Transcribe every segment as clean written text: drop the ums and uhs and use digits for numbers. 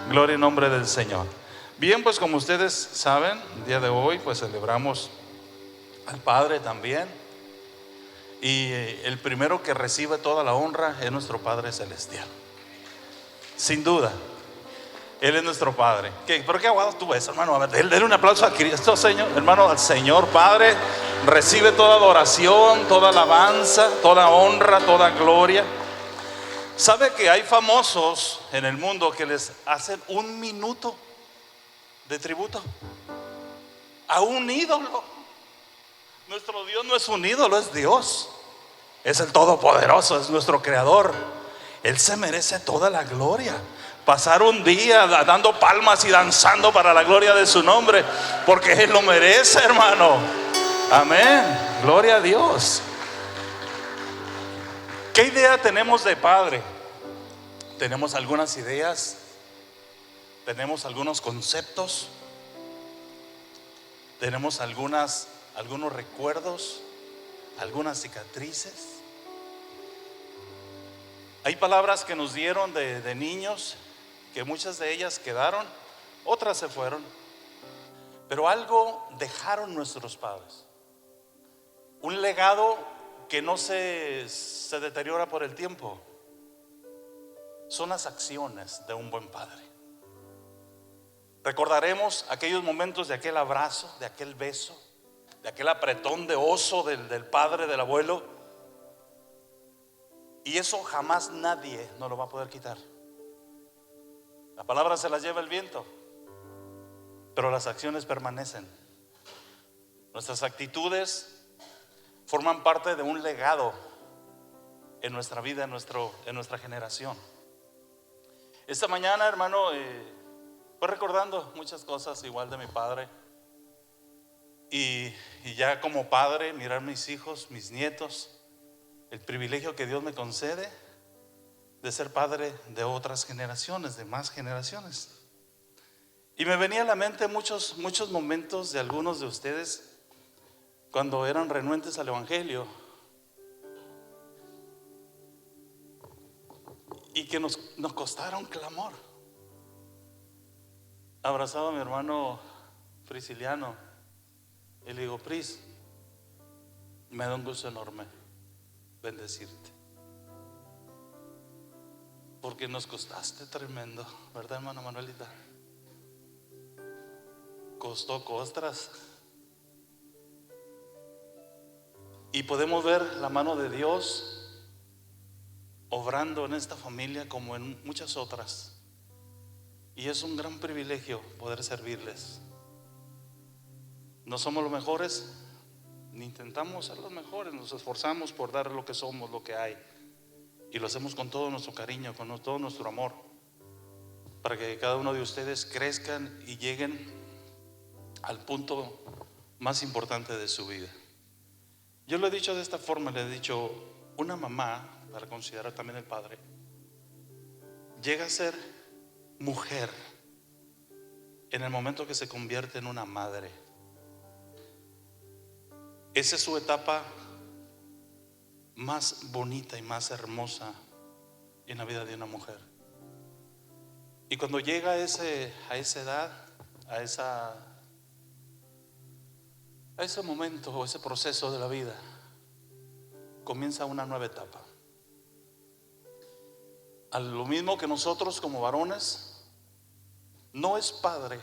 Gloria en nombre del Señor. Bien, pues como ustedes saben, el día de hoy pues celebramos al Padre también. Y el primero que recibe toda la honra es nuestro Padre Celestial. Sin duda, Él es nuestro Padre. ¿Pero qué aguado tú ves, hermano? A ver, denle un aplauso a Cristo, Señor. Hermano, al Señor Padre recibe toda adoración, toda alabanza, toda honra, toda gloria. ¿Sabe que hay famosos en el mundo que les hacen 1 minuto de tributo a un ídolo? Nuestro Dios no es un ídolo, es Dios. Es el Todopoderoso, es nuestro Creador. Él se merece toda la gloria. Pasar un día dando palmas y danzando para la gloria de su nombre, porque Él lo merece, hermano. Amén, gloria a Dios. ¿Qué idea tenemos de Padre? Tenemos algunas ideas, tenemos algunos conceptos, tenemos algunos recuerdos, algunas cicatrices. Hay palabras que nos dieron de niños, que muchas de ellas quedaron, otras se fueron, pero algo dejaron nuestros padres. Un legado que no se deteriora por el tiempo. Son las acciones de un buen padre. Recordaremos aquellos momentos de aquel abrazo, de aquel beso, de aquel apretón de oso del padre, del abuelo. Y eso jamás nadie nos lo va a poder quitar. La palabra se las lleva el viento, pero las acciones permanecen. Nuestras actitudes forman parte de un legado en nuestra vida, en nuestra generación. Esta mañana, hermano, pues recordando muchas cosas igual de mi padre. Y ya como padre, mirar mis hijos, mis nietos, el privilegio que Dios me concede de ser padre de otras generaciones, de más generaciones. Y me venía a la mente muchos momentos de algunos de ustedes cuando eran renuentes al Evangelio y que nos costaron clamor. Abrazaba a mi hermano Prisciliano y le digo: Pris, me da un gusto enorme bendecirte, porque nos costaste tremendo, ¿verdad, hermana Manuelita? Costó costras. Y podemos ver la mano de Dios obrando en esta familia como en muchas otras. Y es un gran privilegio poder servirles. No somos los mejores, ni intentamos ser los mejores. Nos esforzamos por dar lo que somos, lo que hay. Y lo hacemos con todo nuestro cariño, con todo nuestro amor, para que cada uno de ustedes crezcan y lleguen al punto más importante de su vida. Yo lo he dicho de esta forma, le he dicho: una mamá, para considerar también el padre, llega a ser mujer en el momento que se convierte en una madre. Esa es su etapa más bonita y más hermosa en la vida de una mujer. Y cuando llega a esa edad, a ese momento o ese proceso de la vida, comienza una nueva etapa. A lo mismo que nosotros como varones, no es padre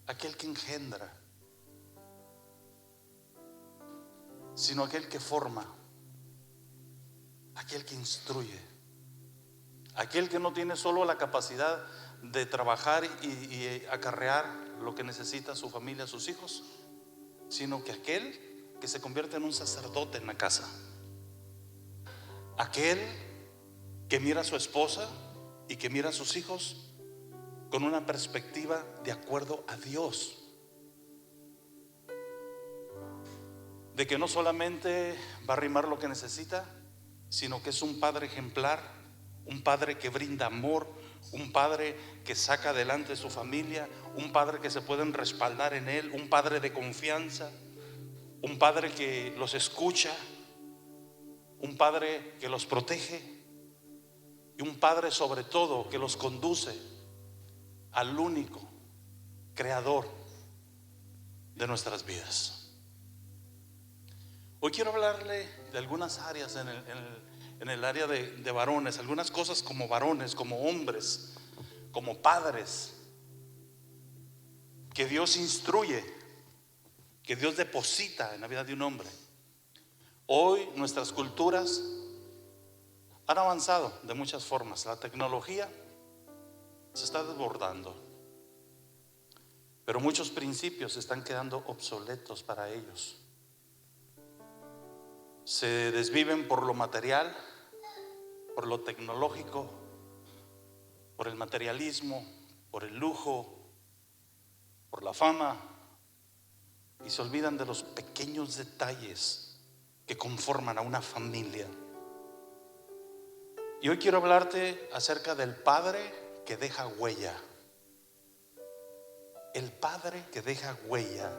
aquel que engendra, sino aquel que forma, aquel que instruye, aquel que no tiene solo la capacidad de trabajar y acarrear lo que necesita su familia, sus hijos, sino que aquel que se convierte en un sacerdote en la casa, aquel que mira a su esposa y que mira a sus hijos con una perspectiva de acuerdo a Dios, de que no solamente va a arrimar lo que necesita, sino que es un padre ejemplar, un padre que brinda amor, un padre que saca adelante su familia, un padre que se pueden respaldar en él, un padre de confianza, un padre que los escucha, un padre que los protege y un padre sobre todo que los conduce al único creador de nuestras vidas. Hoy quiero hablarle de algunas áreas en el área de varones, algunas cosas como varones, como hombres, como padres, que Dios instruye, que Dios deposita en la vida de un hombre. Hoy nuestras culturas han avanzado de muchas formas. La tecnología se está desbordando, pero muchos principios están quedando obsoletos para ellos. Se desviven por lo material, por lo tecnológico, por el materialismo, por el lujo, por la fama, y se olvidan de los pequeños detalles que conforman a una familia. Y hoy quiero hablarte acerca del padre que deja huella. El padre que deja huella.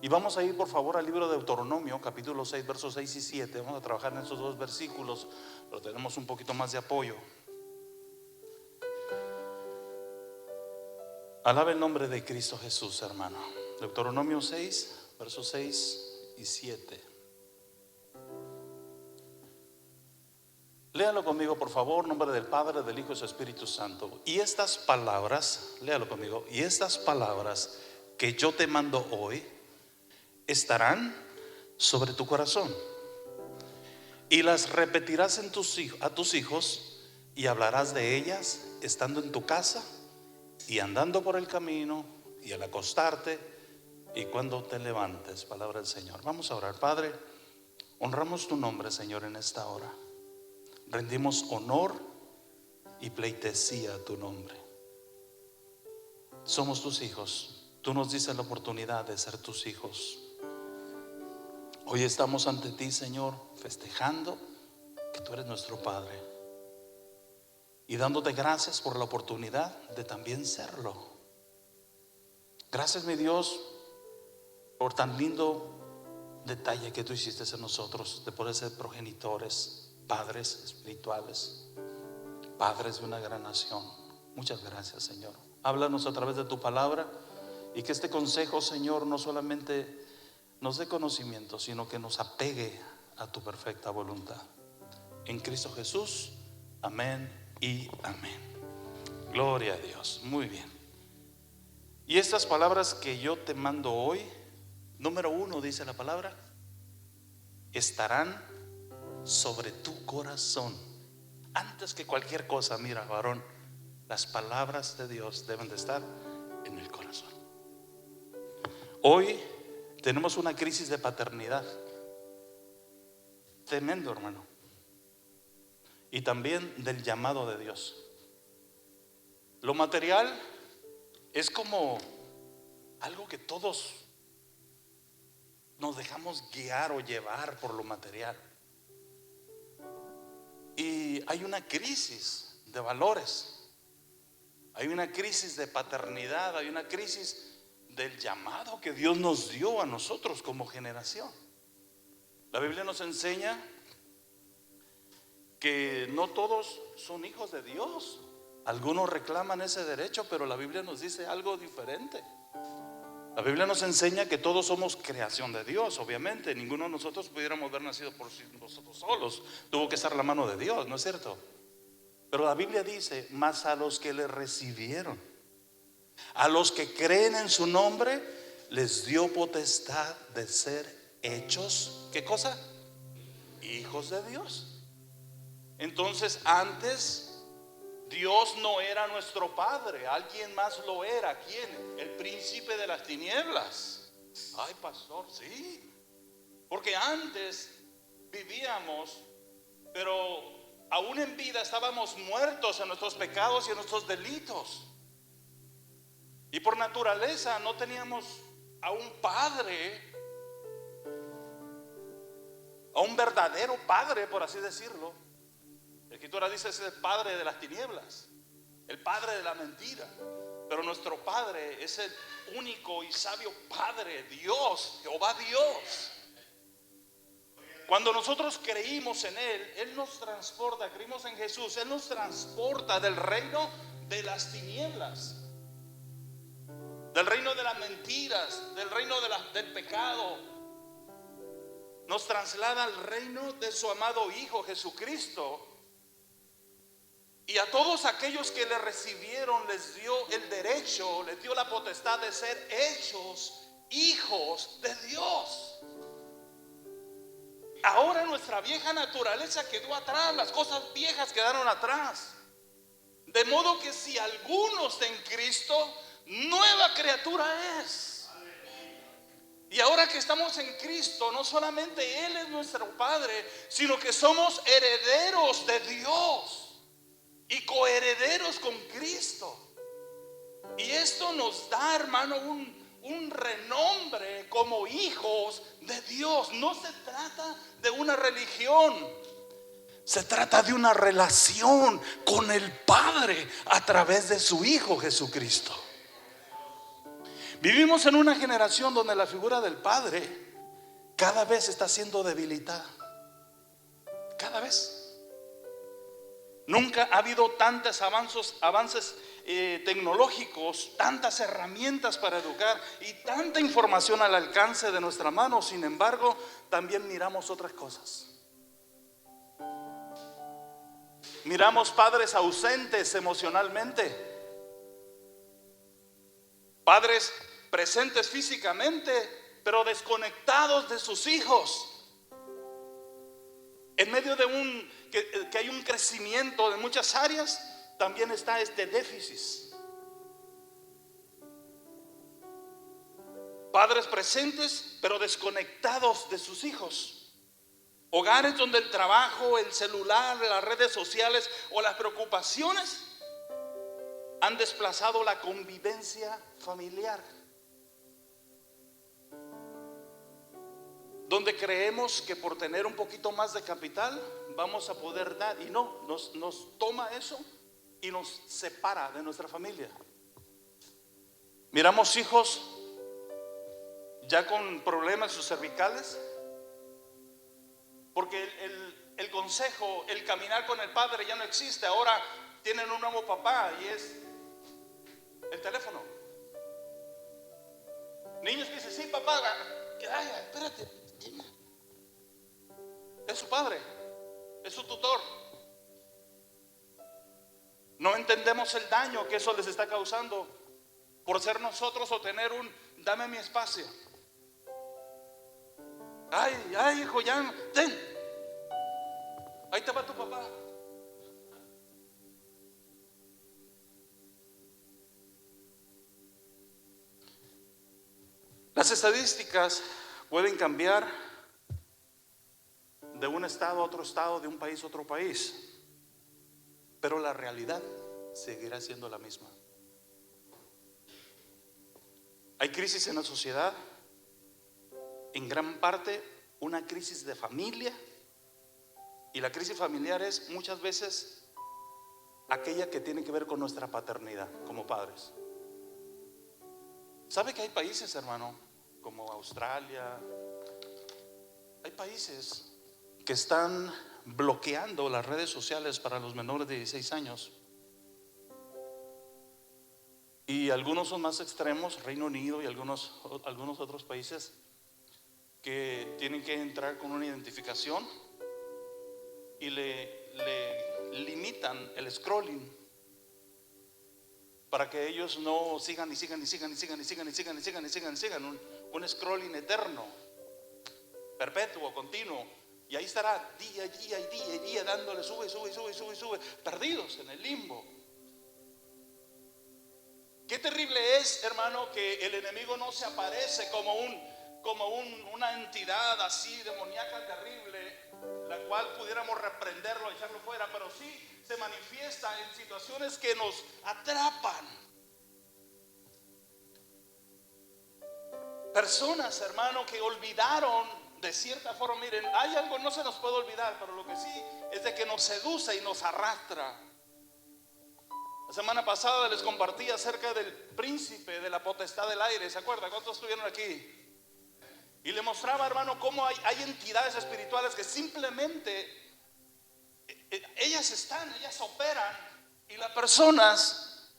Y vamos a ir por favor al libro de Deuteronomio, capítulo 6, versos 6 y 7. Vamos a trabajar en esos dos versículos, pero tenemos un poquito más de apoyo. Alaba el nombre de Cristo Jesús, hermano. Deuteronomio 6, versos 6 y 7. Léalo conmigo, por favor, en nombre del Padre, del Hijo y su Espíritu Santo. Y estas palabras, léalo conmigo, y estas palabras que yo te mando hoy estarán sobre tu corazón, y las repetirás a tus hijos, y hablarás de ellas estando en tu casa, y andando por el camino, y al acostarte, y cuando te levantes. Palabra del Señor. Vamos a orar. Padre, honramos tu nombre, Señor, en esta hora. Rendimos honor y pleitesía a tu nombre. Somos tus hijos. Tú nos dices la oportunidad de ser tus hijos. Hoy estamos ante ti, Señor, festejando que tú eres nuestro Padre y dándote gracias por la oportunidad de también serlo. Gracias, mi Dios, por tan lindo detalle que tú hiciste en nosotros, de poder ser progenitores, padres espirituales, padres de una gran nación. Muchas gracias, Señor. Háblanos a través de tu palabra, y que este consejo, Señor, no solamente nos dé conocimiento, sino que nos apegue a tu perfecta voluntad. En Cristo Jesús, amén y amén. Gloria a Dios. Muy bien. Y estas palabras que yo te mando hoy, número 1 dice la palabra, estarán sobre tu corazón. Antes que cualquier cosa, mira, varón, las palabras de Dios deben de estar en el corazón. Hoy tenemos una crisis de paternidad tremendo, hermano, y también del llamado de Dios. Lo material es como algo que todos nos dejamos guiar o llevar por lo material. Y hay una crisis de valores, hay una crisis de paternidad, hay una crisis del llamado que Dios nos dio a nosotros como generación. La Biblia nos enseña que no todos son hijos de Dios. Algunos reclaman ese derecho, pero la Biblia nos dice algo diferente. La Biblia nos enseña que todos somos creación de Dios. Obviamente ninguno de nosotros pudiéramos haber nacido por nosotros solos. Tuvo que estar la mano de Dios, ¿no es cierto? Pero la Biblia dice, mas a los que le recibieron, a los que creen en su nombre, les dio potestad de ser hechos, ¿qué cosa? Hijos de Dios. Entonces antes Dios no era nuestro Padre, alguien más lo era. ¿Quién? El príncipe de las tinieblas. Ay, pastor, sí. Porque antes vivíamos, pero aún en vida estábamos muertos en nuestros pecados y en nuestros delitos. Y por naturaleza no teníamos a un Padre, a un verdadero Padre, por así decirlo. La Escritura dice es el padre de las tinieblas, el padre de la mentira. Pero nuestro Padre es el único y sabio Padre, Dios, Jehová Dios. Cuando nosotros creímos en Él nos transporta, creímos en Jesús, Él nos transporta del reino de las tinieblas del reino de las mentiras, del reino del pecado. Nos traslada al reino de su amado Hijo Jesucristo. Y a todos aquellos que le recibieron les dio el derecho, les dio la potestad de ser hechos hijos de Dios. Ahora nuestra vieja naturaleza quedó atrás, las cosas viejas quedaron atrás. De modo que si alguno está en Cristo, nueva criatura es. Y ahora que estamos en Cristo, no solamente Él es nuestro Padre, sino que somos herederos de Dios y coherederos con Cristo. Y esto nos da, hermano, un renombre como hijos de Dios. No se trata de una religión, se trata de una relación con el Padre a través de su Hijo Jesucristo. Vivimos en una generación donde la figura del Padre cada vez está siendo debilitada. Cada vez. Nunca ha habido tantos avances tecnológicos, tantas herramientas para educar y tanta información al alcance de nuestra mano. Sin embargo, también miramos otras cosas. Miramos padres ausentes emocionalmente, padres presentes físicamente, pero desconectados de sus hijos. En medio de que hay un crecimiento de muchas áreas, también está este déficit. Padres presentes, pero desconectados de sus hijos. Hogares donde el trabajo, el celular, las redes sociales o las preocupaciones han desplazado la convivencia familiar. Donde creemos que por tener un poquito más de capital vamos a poder dar, y no, nos toma eso y nos separa de nuestra familia. Miramos hijos ya con problemas sus cervicales, porque el consejo, el caminar con el padre ya no existe. Ahora tienen un nuevo papá y es el teléfono. Niños que dicen, sí papá, ay, espérate. Es su padre, es su tutor. No entendemos el daño que eso les está causando por ser nosotros o tener dame mi espacio. Ay, hijo, ya, ten. Ahí te va tu papá. Las estadísticas pueden cambiar de un estado a otro estado, de un país a otro país, pero la realidad seguirá siendo la misma. Hay crisis en la sociedad, en gran parte una crisis de familia, y la crisis familiar es muchas veces aquella que tiene que ver con nuestra paternidad como padres. ¿Sabe que hay países, hermano, como Australia? Hay países que están bloqueando las redes sociales para los menores de 16 años. Y algunos son más extremos, Reino Unido y algunos otros países, que tienen que entrar con una identificación y le limitan el scrolling para que ellos no sigan un scrolling eterno, perpetuo, continuo. Y ahí estará día y día dándole sube, perdidos en el limbo. Qué terrible es, hermano, que el enemigo no se aparece como una entidad así demoníaca terrible, la cual pudiéramos reprenderlo, echarlo fuera, pero sí se manifiesta en situaciones que nos atrapan. Personas, hermano, que olvidaron de cierta forma. Miren, hay algo, no se nos puede olvidar, pero lo que sí es de que nos seduce y nos arrastra. La semana pasada les compartí acerca del príncipe de la potestad del aire. ¿Se acuerdan? ¿Cuántos estuvieron aquí? Y le mostraba, hermano, cómo hay entidades espirituales que simplemente ellas operan, y las personas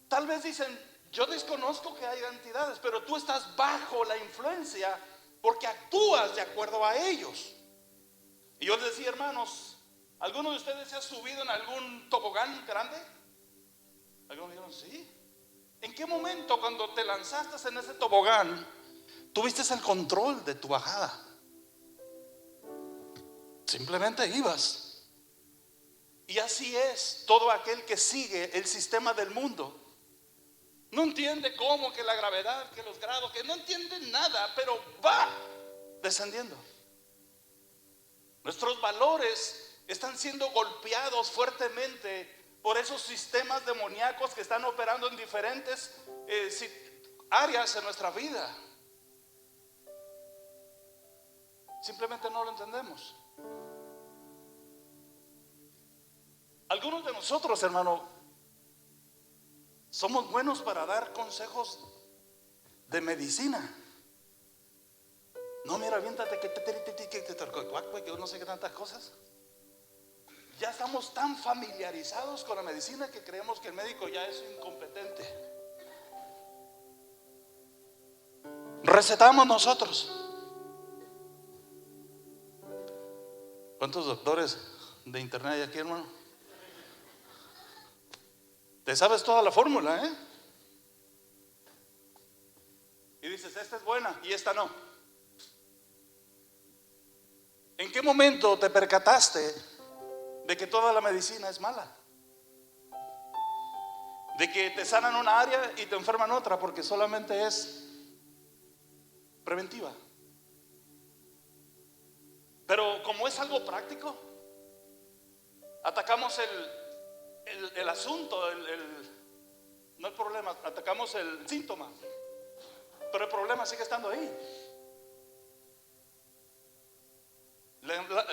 tal vez dicen, Yo desconozco que haya entidades, pero tú estás bajo la influencia porque actúas de acuerdo a ellos. Y yo les decía, hermanos, ¿alguno de ustedes se ha subido en algún tobogán grande? Algunos dijeron, sí. ¿En qué momento cuando te lanzaste en ese tobogán tuviste el control de tu bajada? Simplemente ibas. Y así es todo aquel que sigue el sistema del mundo. No entiende cómo, que la gravedad, que los grados, que no entiende nada, pero va descendiendo. Nuestros valores están siendo golpeados fuertemente por esos sistemas demoníacos que están operando en diferentes áreas en nuestra vida. Simplemente no lo entendemos. Algunos de nosotros, hermano, somos buenos para dar consejos de medicina. No, mira, aviéntate que no sé qué tantas cosas. Ya estamos tan familiarizados con la medicina que creemos que el médico ya es incompetente. Recetamos nosotros. ¿Cuántos doctores de internet hay aquí, hermano? Te sabes toda la fórmula, ¿eh? Y dices, esta es buena y esta no. ¿En qué momento te percataste de que toda la medicina es mala? De que te sanan una área y te enferman otra porque solamente es preventiva. Pero como es algo práctico, atacamos el asunto, no el problema, atacamos el síntoma, pero el problema sigue estando ahí.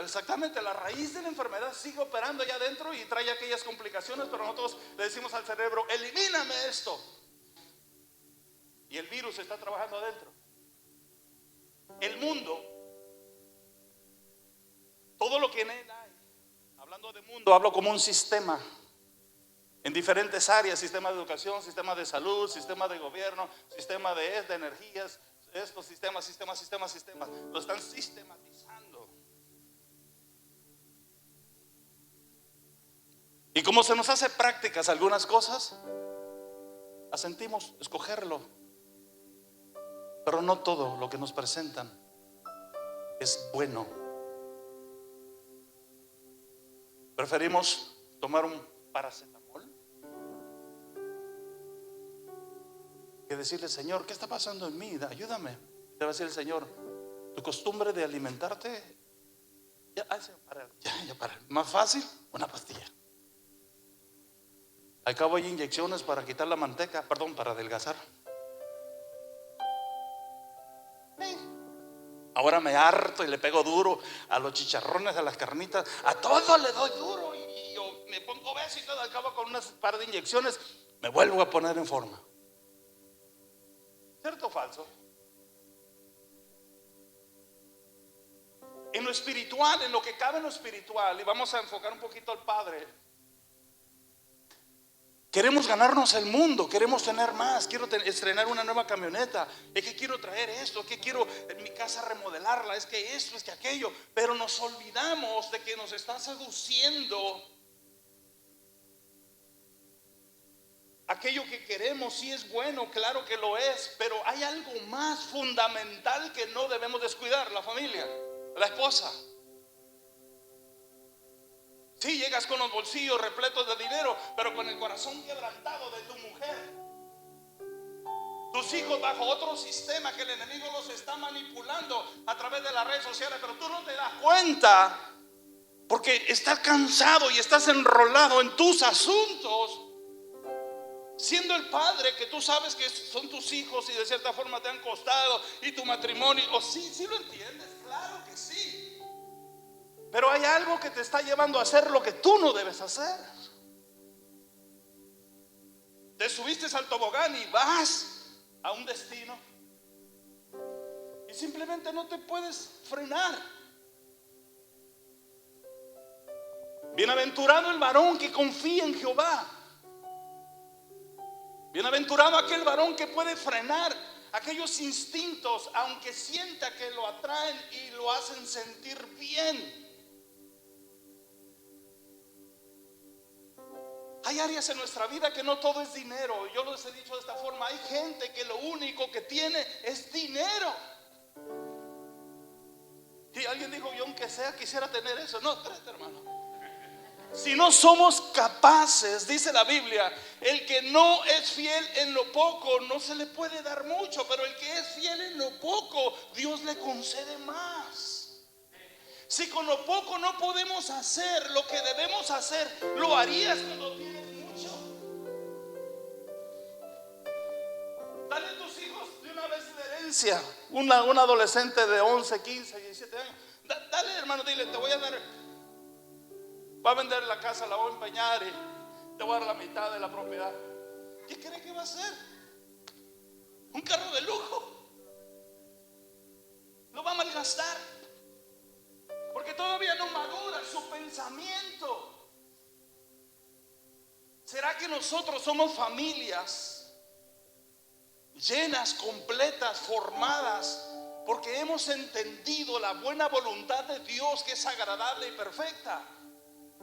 Exactamente, la raíz de la enfermedad sigue operando allá adentro y trae aquellas complicaciones, pero nosotros le decimos al cerebro, elimíname esto. Y el virus está trabajando adentro. El mundo, todo lo que en él hay, hablando de mundo, hablo como un sistema en diferentes áreas: sistema de educación, sistema de salud, sistema de gobierno, sistema de energías, estos sistemas, lo están sistematizando. Y como se nos hace prácticas algunas cosas, asentimos escogerlo. Pero no todo lo que nos presentan es bueno. Preferimos tomar un paracetamol que decirle, Señor, ¿qué está pasando en mí? Ayúdame. Te va a decir el Señor, tu costumbre de alimentarte, ya para. Más fácil, una pastilla. Al cabo hay inyecciones para quitar la manteca, para adelgazar. Ahora me harto y le pego duro a los chicharrones, a las carnitas, a todo le doy duro y yo me pongo obeso y todo. Al cabo con unas par de inyecciones me vuelvo a poner en forma. ¿Cierto o falso? En lo espiritual, en lo que cabe en lo espiritual, y vamos a enfocar un poquito al Padre. Queremos ganarnos el mundo, queremos tener más. Quiero estrenar una nueva camioneta, es que quiero traer esto, es que quiero en mi casa remodelarla, es que esto, es que aquello. Pero nos olvidamos de que nos está seduciendo aquello que queremos. Sí es bueno, claro que lo es, pero hay algo más fundamental que no debemos descuidar: la familia, la esposa. Sí, llegas con los bolsillos repletos de dinero, pero con el corazón quebrantado de tu mujer. Tus hijos bajo otro sistema que el enemigo los está manipulando a través de las redes sociales, pero tú no te das cuenta porque estás cansado y estás enrolado en tus asuntos, siendo el padre que tú sabes que son tus hijos y de cierta forma te han costado, y tu matrimonio. O sí lo entiendes, claro que sí. Pero hay algo que te está llevando a hacer lo que tú no debes hacer. Te subiste al tobogán y vas a un destino y simplemente no te puedes frenar. Bienaventurado el varón que confía en Jehová Bienaventurado aquel varón que puede frenar aquellos instintos, aunque sienta que lo atraen y lo hacen sentir bien. Hay áreas en nuestra vida que no todo es dinero. Yo les he dicho de esta forma: hay gente que lo único que tiene es dinero. Y alguien dijo: yo aunque sea quisiera tener eso. No, espérate, hermano. Si no somos capaces, dice la Biblia, el que no es fiel en lo poco no se le puede dar mucho, pero el que es fiel en lo poco, Dios le concede más. Si con lo poco no podemos hacer lo que debemos hacer, lo harías cuando tienes mucho. Dale a tus hijos de una vez de herencia, un adolescente de 11, 15, 17 años. Dale, hermano, dile: te voy a dar, va a vender la casa, la voy a empeñar y te voy a dar la mitad de la propiedad. ¿Qué cree que va a hacer? Un carro de lujo. Lo va a malgastar, porque todavía no madura su pensamiento. ¿Será que nosotros somos familias llenas, completas, formadas, porque hemos entendido la buena voluntad de Dios, que es agradable y perfecta?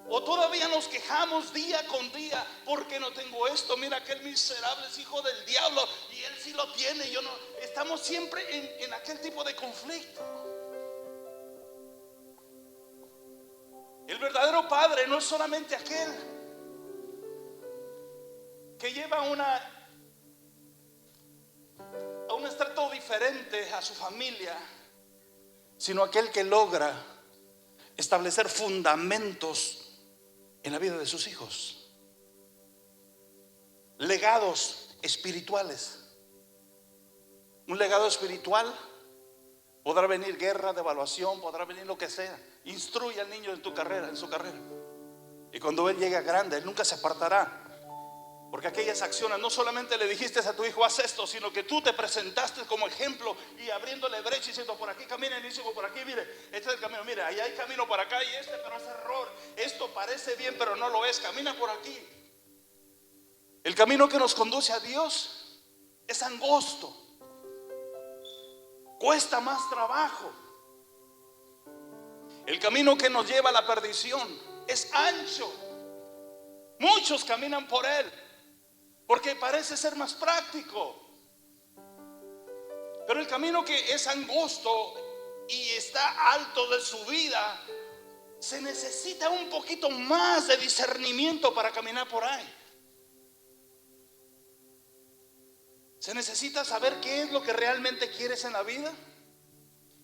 ¿O todavía nos quejamos día con día porque no tengo esto? Mira, aquel miserable es hijo del diablo y él sí lo tiene, yo no. Estamos siempre en aquel tipo de conflicto. El verdadero padre no es solamente aquel que lleva a un estrato diferente a su familia, sino aquel que logra establecer fundamentos en la vida de sus hijos, legados espirituales. Un legado espiritual: podrá venir guerra, devaluación, podrá venir lo que sea. Instruye al niño en su carrera, y cuando él llegue grande, él nunca se apartará, porque aquellas acciones, no solamente le dijiste a tu hijo: haz esto, sino que tú te presentaste como ejemplo y abriéndole brecha, diciendo: por aquí caminen, hijo, por aquí, mire, este es el camino, mire, allá hay camino por acá, y pero es error, esto parece bien pero no lo es, camina por aquí. El camino que nos conduce a Dios es angosto, cuesta más trabajo. El camino que nos lleva a la perdición es ancho, muchos caminan por él porque parece ser más práctico. Pero el camino que es angosto y está alto de subida, se necesita un poquito más de discernimiento para caminar por ahí. Se necesita saber qué es lo que realmente quieres en la vida.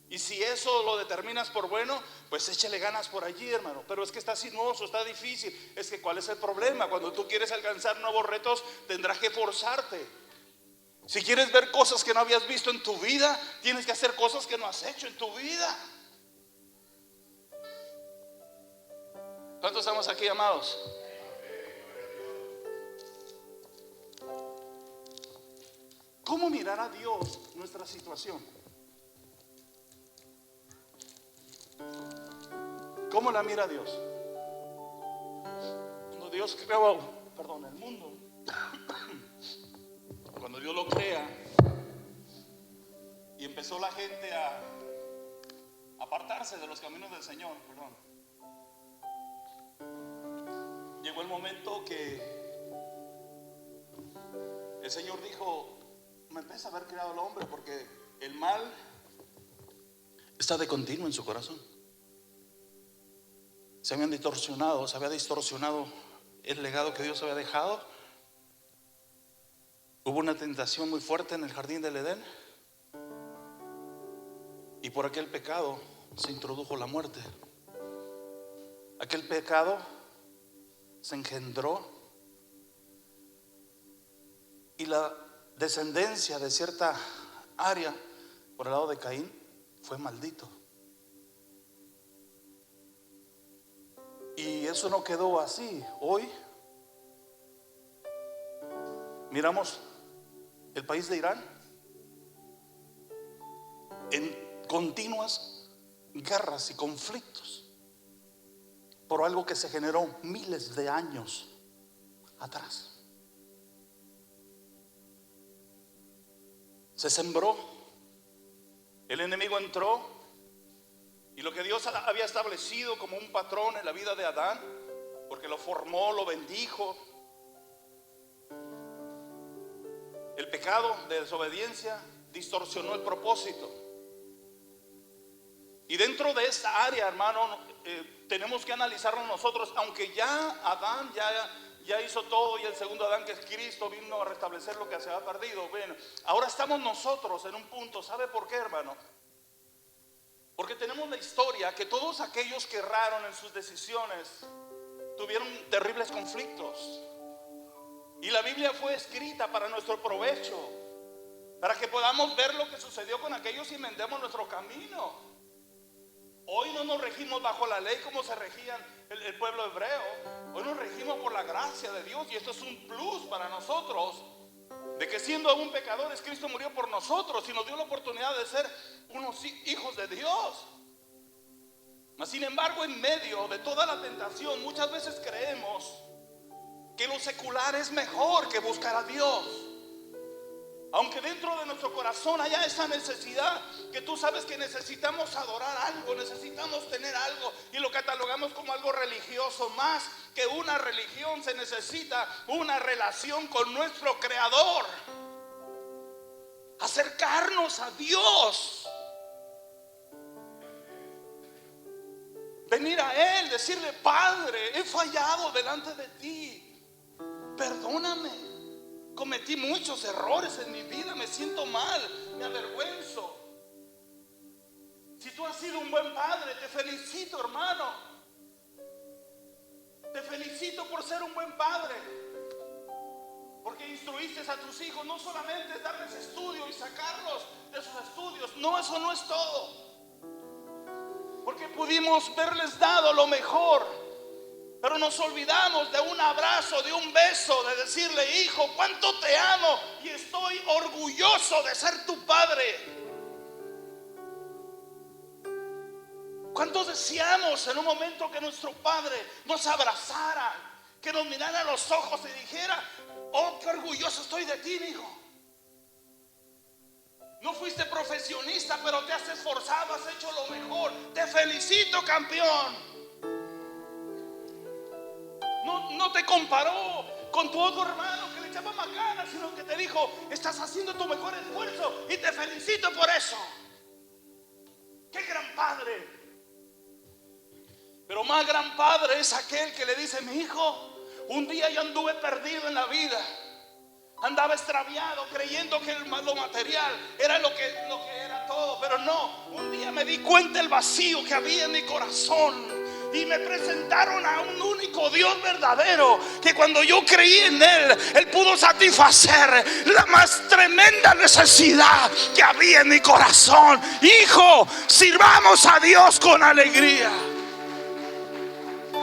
Y si eso lo determinas por bueno, pues échale ganas por allí, hermano. Pero es que está sinuoso, está difícil. Es que ¿cuál es el problema? Cuando tú quieres alcanzar nuevos retos, tendrás que forzarte. Si quieres ver cosas que no habías visto en tu vida, tienes que hacer cosas que no has hecho en tu vida. ¿Cuántos estamos aquí, amados? ¿Cómo mirar a Dios nuestra situación? ¿Cómo la mira Dios? Cuando Dios creó, el mundo, cuando Dios lo crea y empezó la gente a apartarse de los caminos del Señor, llegó el momento que el Señor dijo: me pesa haber creado al hombre, porque el mal está de continuo en su corazón. Se había distorsionado el legado que Dios había dejado. Hubo una tentación muy fuerte en el jardín del Edén, y por aquel pecado se introdujo la muerte. Aquel pecado se engendró, y la descendencia de cierta área por el lado de Caín fue maldito. Y eso no quedó así. Hoy miramos el país de Irán en continuas guerras y conflictos por algo que se generó miles de años atrás. se sembró. El enemigo entró y lo que Dios había establecido como un patrón en la vida de Adán, porque lo formó, lo bendijo, el pecado de desobediencia distorsionó el propósito. Y dentro de esta área, hermano, tenemos que analizarlo nosotros. Aunque ya Adán ya hizo todo, y el segundo Adán, que es Cristo, vino a restablecer lo que se había perdido. Bueno, ahora estamos nosotros en un punto. ¿Sabe por qué, hermano? Porque tenemos la historia que todos aquellos que erraron en sus decisiones tuvieron terribles conflictos. Y la Biblia fue escrita para nuestro provecho, para que podamos ver lo que sucedió con aquellos y enmendemos nuestro camino. Hoy no nos regimos bajo la ley como se regían el pueblo hebreo. Hoy nos regimos por la gracia de Dios, y esto es un plus para nosotros, de que siendo aún pecadores, Cristo murió por nosotros y nos dio la oportunidad de ser unos hijos de Dios. Mas sin embargo, en medio de toda la tentación, muchas veces creemos que lo secular es mejor que buscar a Dios. Aunque dentro de nuestro corazón haya esa necesidad, que tú sabes que necesitamos adorar algo, necesitamos tener algo, y lo catalogamos como algo religioso. Más que una religión, se necesita una relación con nuestro Creador, acercarnos a Dios, venir a Él, decirle: Padre, he fallado delante de ti, perdóname. Cometí muchos errores en mi vida, me siento mal, me avergüenzo. Si tú has sido un buen padre, te felicito, hermano. Te felicito por ser un buen padre, porque instruiste a tus hijos. No solamente darles estudio y sacarlos de sus estudios, no, eso no es todo, porque pudimos verles dado lo mejor. Pero nos olvidamos de un abrazo, de un beso, de decirle: hijo, cuánto te amo y estoy orgulloso de ser tu padre. ¿Cuánto deseamos en un momento que nuestro padre nos abrazara, que nos mirara a los ojos y dijera: oh, qué orgulloso estoy de ti, hijo? No fuiste profesionista, pero te has esforzado, has hecho lo mejor. Te felicito, campeón. No te comparó con tu otro hermano que le echaba más ganas, sino que te dijo: estás haciendo tu mejor esfuerzo y te felicito por eso. ¡Qué gran padre! Pero más gran padre es aquel que le dice: mi hijo, un día yo anduve perdido en la vida, andaba extraviado creyendo que lo material era lo que era todo, pero no, un día me di cuenta del vacío que había en mi corazón. Y me presentaron a un único Dios verdadero, que cuando yo creí en Él pudo satisfacer la más tremenda necesidad que había en mi corazón. Hijo, sirvamos a Dios con alegría.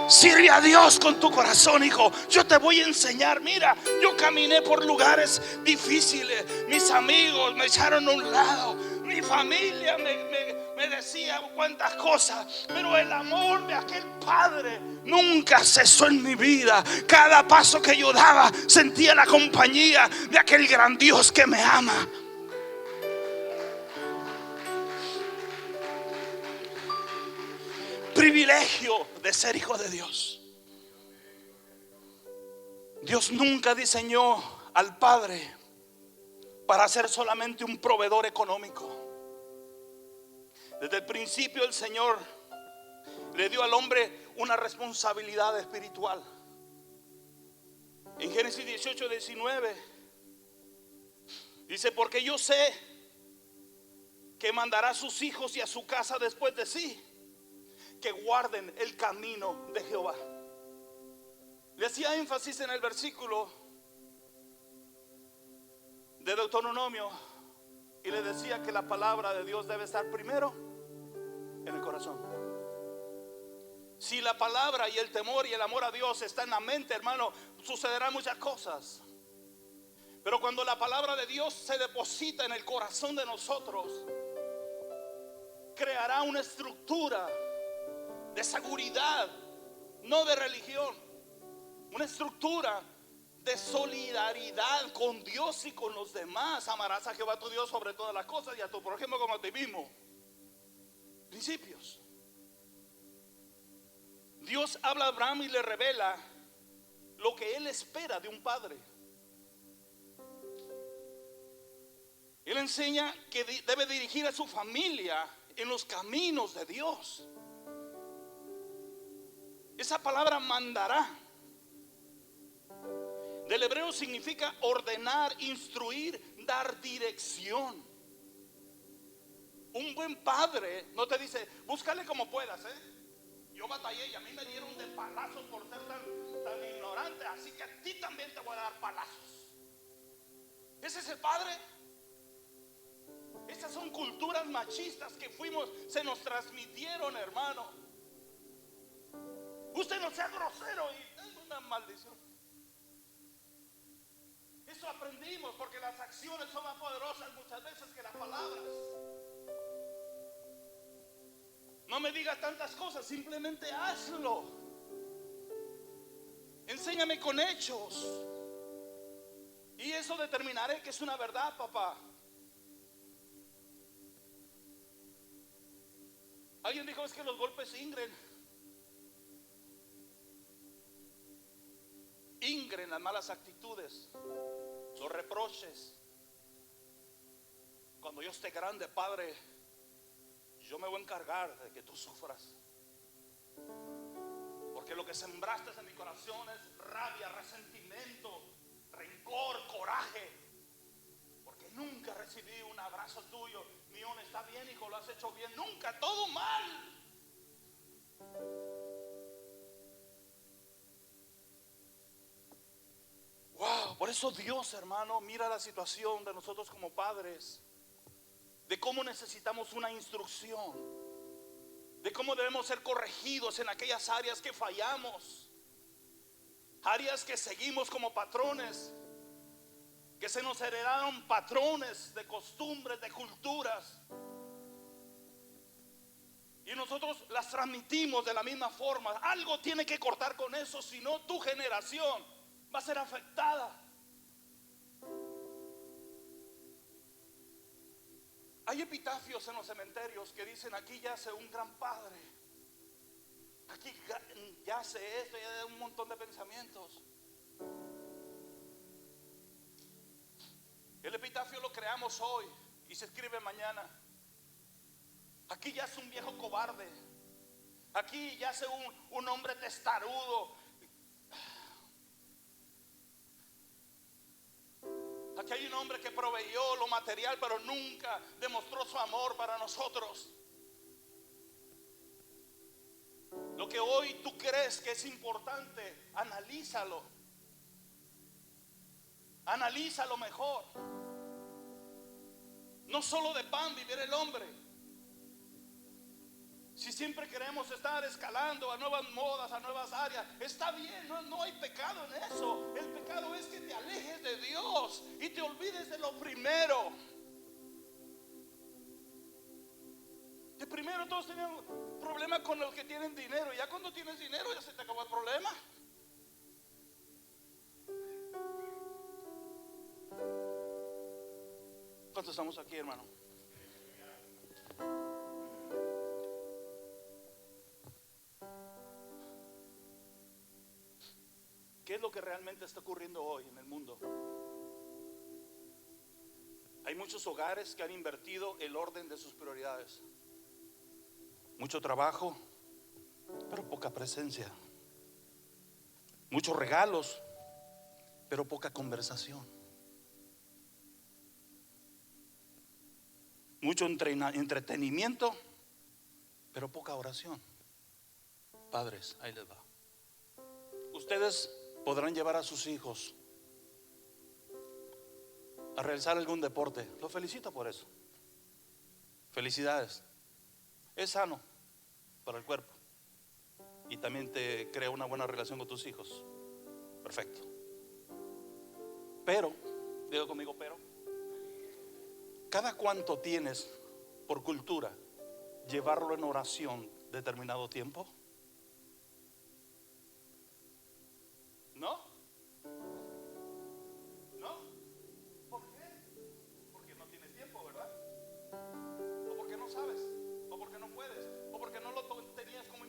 Sirve a Dios con tu corazón, hijo. Yo te voy a enseñar. Mira, yo caminé por lugares difíciles. Mis amigos me echaron a un lado. Mi familia me decía cuántas cosas, pero el amor de aquel padre nunca cesó en mi vida. Cada paso que yo daba sentía la compañía de aquel gran Dios que me ama. Privilegio de ser hijo de Dios. Dios nunca diseñó al padre para ser solamente un proveedor económico. Desde el principio el Señor le dio al hombre una responsabilidad espiritual. En Génesis 18:19 dice: porque yo sé que mandará a sus hijos y a su casa después de sí, que guarden el camino de Jehová. Le hacía énfasis en el versículo de Deuteronomio y le decía que la palabra de Dios debe estar primero en el corazón. Si la palabra y el temor y el amor a Dios está en la mente, hermano, sucederán muchas cosas. Pero cuando la palabra de Dios se deposita en el corazón de nosotros, creará una estructura de seguridad, no de religión, una estructura de solidaridad con Dios y con los demás. Amarás a Jehová tu Dios sobre todas las cosas y a tu prójimo como a ti mismo. Principios. Dios habla a Abraham y le revela lo que él espera de un padre. Él enseña que debe dirigir a su familia en los caminos de Dios. Esa palabra mandará del hebreo significa ordenar, instruir, dar dirección. Un buen padre no te dice, búscale como puedas, yo batallé y a mí me dieron de palazos por ser tan ignorante, así que a ti también te voy a dar palazos. Ese es el padre. Estas son culturas machistas que se nos transmitieron, hermano. Usted no sea grosero y es una maldición. Eso aprendimos porque las acciones son más poderosas muchas veces que las palabras. No me digas tantas cosas, simplemente hazlo. Enséñame con hechos. Y eso determinaré que es una verdad, papá. Alguien dijo, es que los golpes ingren las malas actitudes, los reproches. Cuando yo esté grande, Padre, yo me voy a encargar de que tú sufras. Porque lo que sembraste en mi corazón es rabia, resentimiento, rencor, coraje. Porque nunca recibí un abrazo tuyo, ni un está bien, hijo, lo has hecho bien. Nunca, todo mal. Wow, por eso Dios, hermano, mira la situación de nosotros como padres, de cómo necesitamos una instrucción, de cómo debemos ser corregidos en aquellas áreas que fallamos, áreas que seguimos como patrones, que se nos heredaron patrones de costumbres, de culturas, y nosotros las transmitimos de la misma forma. Algo tiene que cortar con eso, si no tu generación va a ser afectada. Hay epitafios en los cementerios que dicen, aquí yace un gran padre, aquí yace esto, y hay un montón de pensamientos. El epitafio lo creamos hoy y se escribe mañana. Aquí yace un viejo cobarde, aquí yace un hombre testarudo. Aquí hay un hombre que proveyó lo material, pero nunca demostró su amor para nosotros. Lo que hoy tú crees que es importante, analízalo. Analízalo mejor. No solo de pan vivirá el hombre. Si siempre queremos estar escalando a nuevas modas, a nuevas áreas, está bien, no hay pecado en eso. El pecado es que te alejes de Dios y te olvides de lo primero. De primero todos tenemos problemas con los que tienen dinero. Ya cuando tienes dinero ya se te acabó el problema. ¿Cuántos estamos aquí, hermano? ¿Qué es lo que realmente está ocurriendo hoy en el mundo? Hay muchos hogares que han invertido el orden de sus prioridades. Mucho trabajo, pero poca presencia. Muchos regalos, pero poca conversación. Mucho entretenimiento, pero poca oración. Padres, ahí les va. Ustedes podrán llevar a sus hijos a realizar algún deporte. Los felicito por eso. Felicidades. Es sano para el cuerpo y también te crea una buena relación con tus hijos. Perfecto. Pero, digo conmigo, pero ¿cada cuánto tienes por cultura llevarlo en oración determinado tiempo? ¿No?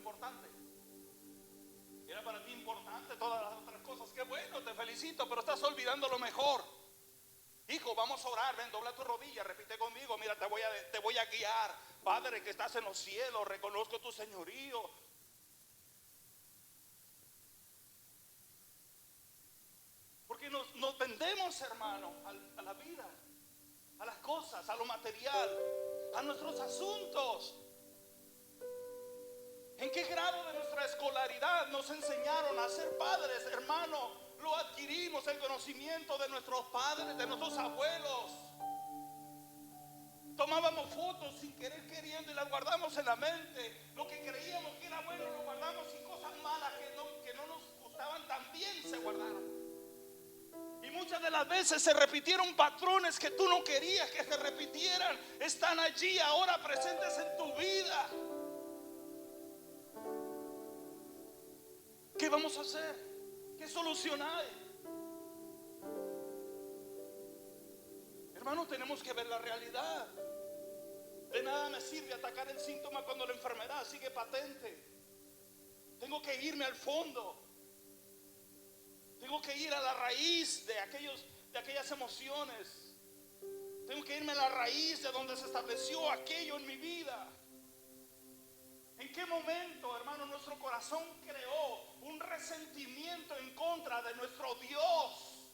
importante. Era para ti importante todas las otras cosas. Qué bueno, te felicito, pero estás olvidando lo mejor. Hijo, vamos a orar. Ven, dobla tu rodilla, repite conmigo. Mira, te voy a guiar. Padre que estás en los cielos, reconozco tu señorío. Porque nos vendemos, hermano, a la vida, a las cosas, a lo material, a nuestros asuntos. ¿En qué grado de nuestra escolaridad nos enseñaron a ser padres, hermano? Lo adquirimos, el conocimiento de nuestros padres, de nuestros abuelos. Tomábamos fotos sin querer queriendo y las guardamos en la mente. Lo que creíamos que era bueno lo guardamos, y cosas malas que no nos gustaban también se guardaron. Y muchas de las veces se repitieron patrones que tú no querías que se repitieran. Están allí ahora presentes en tu vida. ¿Qué vamos a hacer? ¿Qué solución hay? Hermanos, tenemos que ver la realidad. De nada me sirve atacar el síntoma cuando la enfermedad sigue patente. Tengo que irme al fondo. Tengo que ir a la raíz de aquellas emociones. Tengo que irme a la raíz de donde se estableció aquello en mi vida. ¿En qué momento, hermano, nuestro corazón creó un resentimiento en contra de nuestro Dios?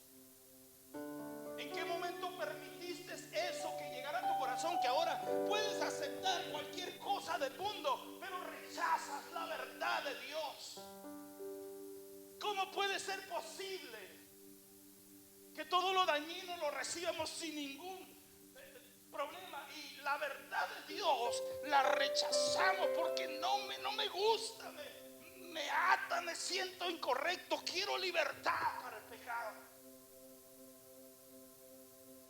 ¿En qué momento permitiste eso que llegara a tu corazón? Que ahora puedes aceptar cualquier cosa del mundo, pero rechazas la verdad de Dios. ¿Cómo puede ser posible que todo lo dañino lo recibamos sin ningún problema, y la verdad de Dios la rechazamos porque no me gusta, me ata, me siento incorrecto, quiero libertad para el pecado?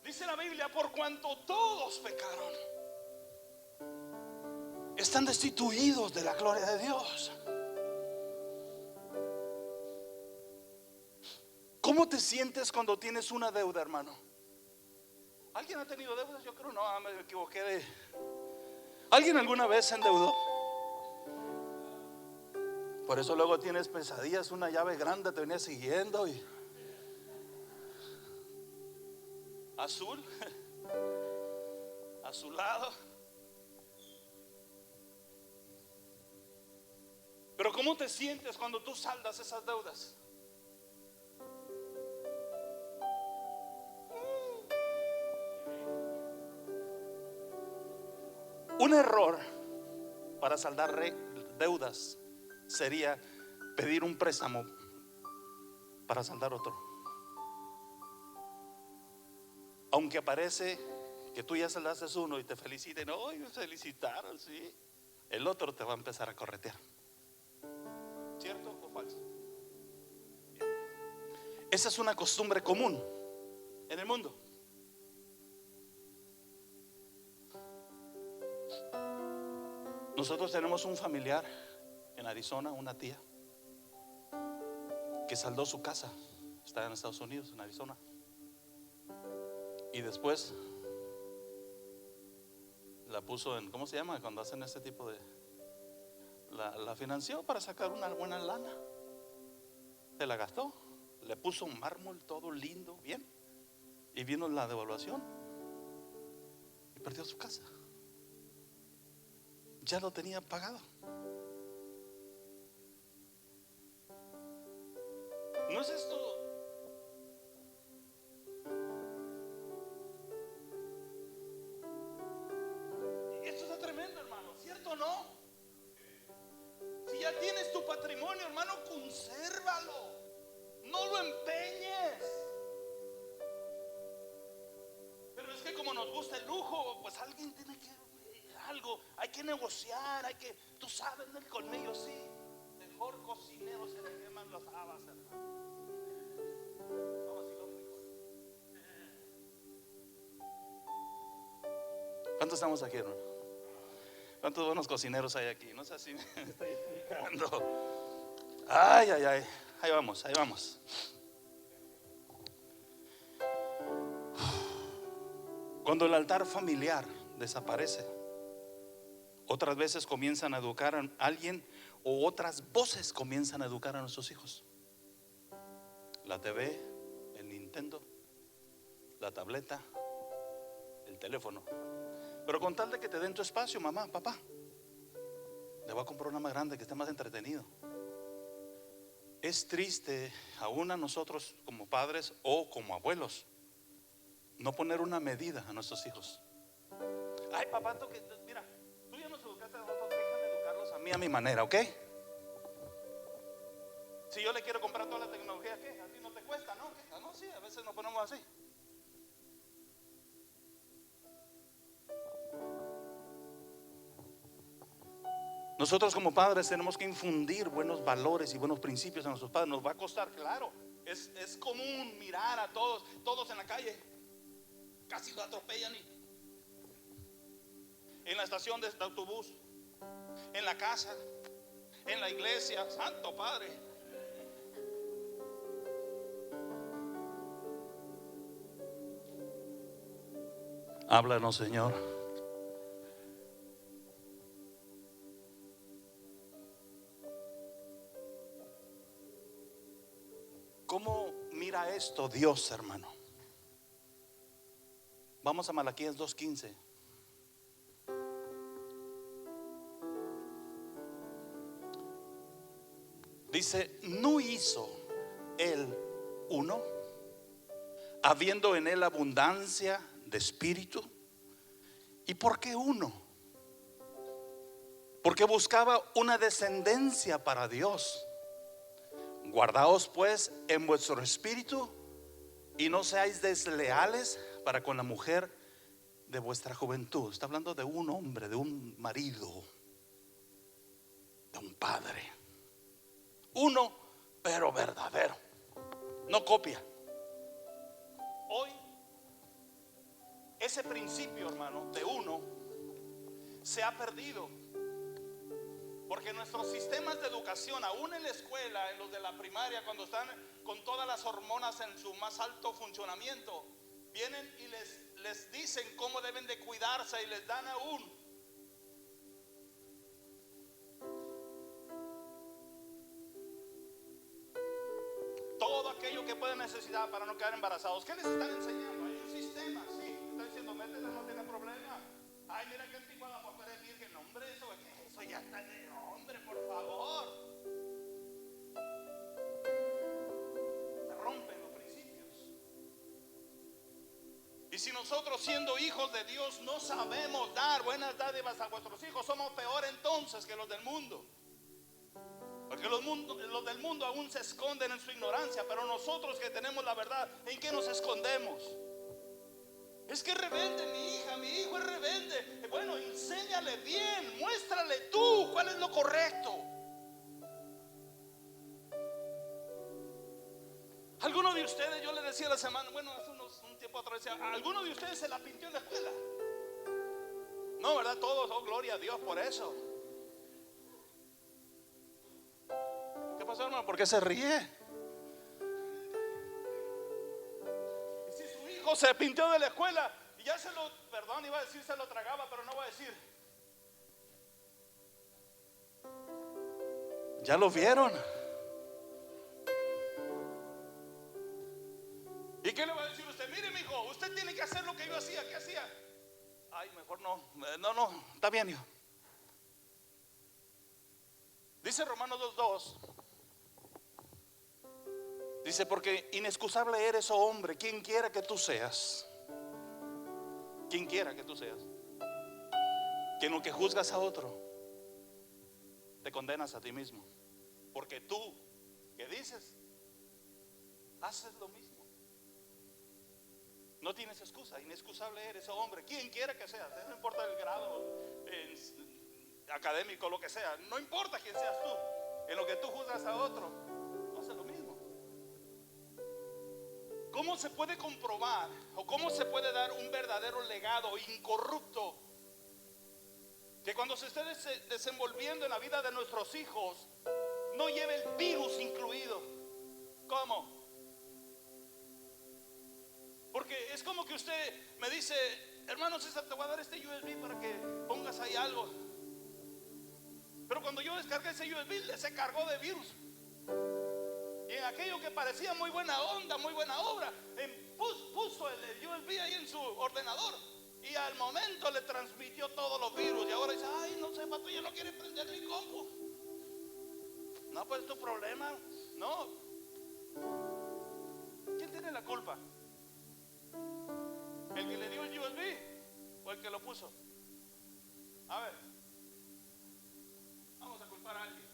Dice la Biblia: por cuanto todos pecaron, están destituidos de la gloria de Dios. ¿Cómo te sientes cuando tienes una deuda, hermano? ¿Alguien ha tenido deudas? Yo creo no, me equivoqué de... ¿Alguien alguna vez se endeudó? Por eso luego tienes pesadillas, una llave grande te venía siguiendo y... azul, azulado. Pero ¿cómo te sientes cuando tú saldas esas deudas? Un error para saldar deudas sería pedir un préstamo para saldar otro. Aunque parece que tú ya saldaste uno y te feliciten, hoy me felicitaron, sí, el otro te va a empezar a corretear. ¿Cierto o falso? Bien. Esa es una costumbre común en el mundo. Nosotros tenemos un familiar en Arizona, una tía, que saldó su casa. Está en Estados Unidos, en Arizona. Y después la puso en, ¿cómo se llama? Cuando hacen este tipo de... La financió para sacar una buena lana. Se la gastó. Le puso un mármol todo lindo, bien. Y vino la devaluación y perdió su casa. Ya lo tenía pagado. ¿No es esto? Esto está tremendo, hermano, ¿cierto o no? Si ya tienes tu patrimonio, hermano, consérvalo. No lo empeñes. Pero es que como nos gusta el lujo, pues alguien tiene que... algo, hay que negociar, hay que, tú sabes, el colmillo, sí. Mejor cocinero se le queman las habas, hermano. Vamos a los frijoles. ¿Cuántos estamos aquí, hermano? ¿Cuántos buenos cocineros hay aquí? No sé si me estoy explicando. Ay, ay, ay. Ahí vamos, ahí vamos. Cuando el altar familiar desaparece, otras veces comienzan a educar a alguien o otras voces comienzan a educar a nuestros hijos. La TV, el Nintendo, la tableta, el teléfono. Pero con tal de que te den tu espacio, mamá, papá, le voy a comprar una más grande que esté más entretenido. Es triste aún a nosotros como padres o como abuelos no poner una medida a nuestros hijos. Ay, papá, mira, tú ya nos educaste a nosotros, déjame educarlos a mí a mi manera, ¿ok? Si yo le quiero comprar toda la tecnología, ¿qué? A ti no te cuesta, ¿no? ¿Qué? Ah, no, sí, a veces nos ponemos así. Nosotros como padres tenemos que infundir buenos valores y buenos principios a nuestros padres. Nos va a costar, claro. Es común mirar a todos en la calle, casi lo atropellan en la estación de autobús, en la casa, en la iglesia. Santo Padre. Háblanos, Señor. ¿Cómo mira esto Dios, hermano? Vamos a Malaquías 2:15. Dice: ¿no hizo él uno, habiendo en él abundancia de espíritu? ¿Y por qué uno? Porque buscaba una descendencia para Dios. Guardaos pues en vuestro espíritu y no seáis desleales para con la mujer de vuestra juventud. Está hablando de un hombre, de un marido, de un padre. Uno, pero verdadero, no copia. Hoy ese principio, hermano, de uno se ha perdido. Porque nuestros sistemas de educación, aún en la escuela, en los de la primaria, cuando están con todas las hormonas en su más alto funcionamiento, vienen y les dicen cómo deben de cuidarse y les dan aún todo aquello que pueden necesitar para no quedar embarazados. ¿Qué les están enseñando? Hay un sistema, sí. Están diciendo, métela, no tiene problema. Ay, mira que antigua la papel de virgen. Hombre, eso ya está de hombre, por favor. Se rompen los principios. Y si nosotros, siendo hijos de Dios, no sabemos dar buenas dádivas a vuestros hijos, somos peor entonces que los del mundo. Porque los del mundo aún se esconden en su ignorancia, pero nosotros que tenemos la verdad, ¿en qué nos escondemos? Es que es rebelde mi hija, mi hijo es rebelde. Bueno, enséñale bien, muéstrale tú cuál es lo correcto. Algunos de ustedes, yo le decía la semana, bueno, hace un tiempo atrás, decía, ¿alguno de ustedes se la pintió en la escuela? No, ¿verdad? Todos, oh, gloria a Dios por eso. ¿Qué pasó, hermano? ¿Por qué se ríe? Y si su hijo se pintió de la escuela y ya perdón, iba a decir se lo tragaba, pero no voy a decir. ¿Ya lo vieron? ¿Y qué le va a decir usted? Mire, mijo, usted tiene que hacer lo que yo hacía. ¿Qué hacía? Ay, mejor no, está bien, hijo. Dice Romanos 2:2. Dice, porque inexcusable eres, oh hombre, quien quiera que tú seas. Quien quiera que tú seas. Que en lo que juzgas a otro, te condenas a ti mismo. Porque tú, ¿qué dices? Haces lo mismo. No tienes excusa, inexcusable eres, oh hombre, quien quiera que seas. No importa el grado académico, lo que sea. No importa quién seas tú. En lo que tú juzgas a otro, haces lo mismo. ¿Cómo se puede comprobar o cómo se puede dar un verdadero legado incorrupto? Que cuando se esté desenvolviendo en la vida de nuestros hijos, no lleve el virus incluido. ¿Cómo? Porque es como que usted me dice, hermano César, te voy a dar este USB para que pongas ahí algo. Pero cuando yo descargué ese USB, se cargó de virus. Y en aquello que parecía muy buena onda, muy buena obra, puso el USB ahí en su ordenador. Y al momento le transmitió todos los virus. Y ahora dice, ay, no sé, pato, ya no quiere prender mi compu. No, pues es tu problema. No. ¿Quién tiene la culpa? ¿El que le dio el USB o el que lo puso? A ver, vamos a culpar a alguien.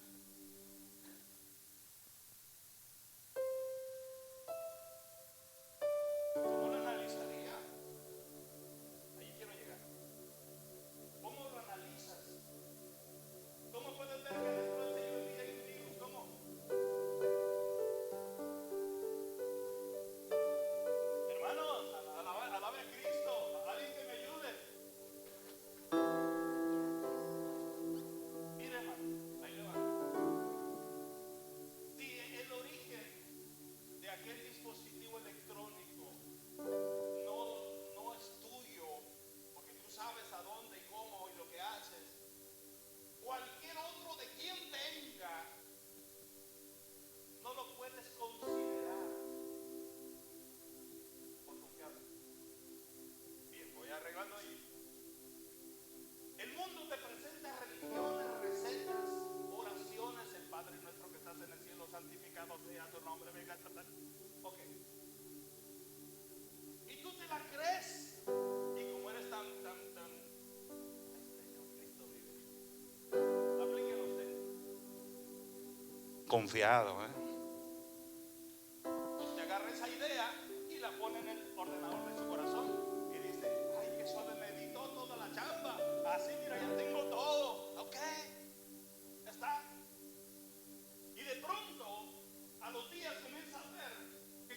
¿Cómo lo analizaría? Ahí quiero llegar. ¿Cómo lo analizas? ¿Cómo puedes ver que dentro de ese USB hay un virus? ¿Cómo? Hermanos, alabe a Cristo. Alguien que me ayude. Mire, hermano, ahí le va. Si el origen de aquel dispositivo electrónico no es tuyo, porque tú sabes a dónde y cómo y lo que haces, cualquier otro de quien venga, no lo puedes considerar por confianza. Bien, voy arreglando ahí. El mundo te presenta religiones, recetas, oraciones. El Padre nuestro que estás en el cielo, santificado sea tu nombre, venga. Ok. Y tú te la crees. Y como eres tan Señor Cristo vive. Aplíquelo usted. Confiado, Usted agarra esa idea y la pone en el ordenador de su corazón. Y dice, ay, que suave me editó toda la chamba. Así, mira, ya tengo todo. Ok. Ya está. Y de pronto, a los días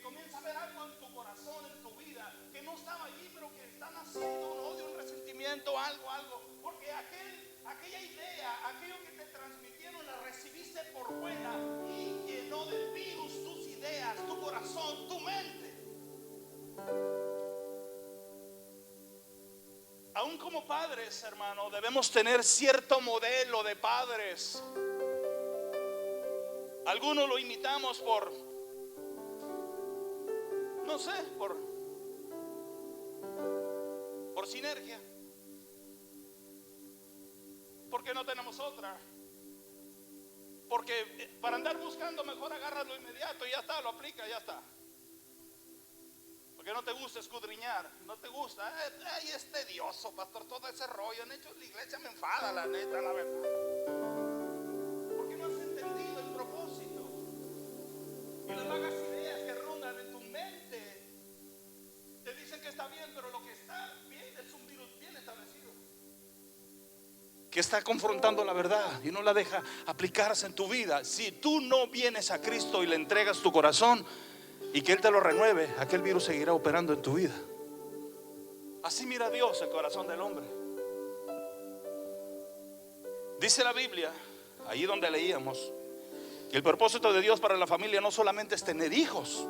comienza a ver algo en tu corazón, en tu vida, que no estaba allí, pero que está naciendo un odio, un resentimiento, algo. Porque aquella idea, aquello que te transmitieron, la recibiste por buena y llenó de virus tus ideas, tu corazón, tu mente. Aún como padres, hermano, debemos tener cierto modelo de padres. Algunos lo imitamos por sinergia, porque no tenemos otra, porque para andar buscando mejor agarras lo inmediato y ya está, lo aplica, ya está. Porque no te gusta escudriñar, no te gusta, ay, es tedioso, pastor, todo ese rollo. En hecho, la iglesia me enfada, la neta, la verdad. Porque no has entendido el propósito. Y las vagas ideas que rondan en tu mente te dicen que está bien, pero lo que está bien es un virus bien establecido, que está confrontando la verdad y no la deja aplicarse en tu vida. Si tú no vienes a Cristo y le entregas tu corazón y que Él te lo renueve, aquel virus seguirá operando en tu vida. Así mira Dios el corazón del hombre. Dice la Biblia, ahí donde leíamos, que el propósito de Dios para la familia no solamente es tener hijos,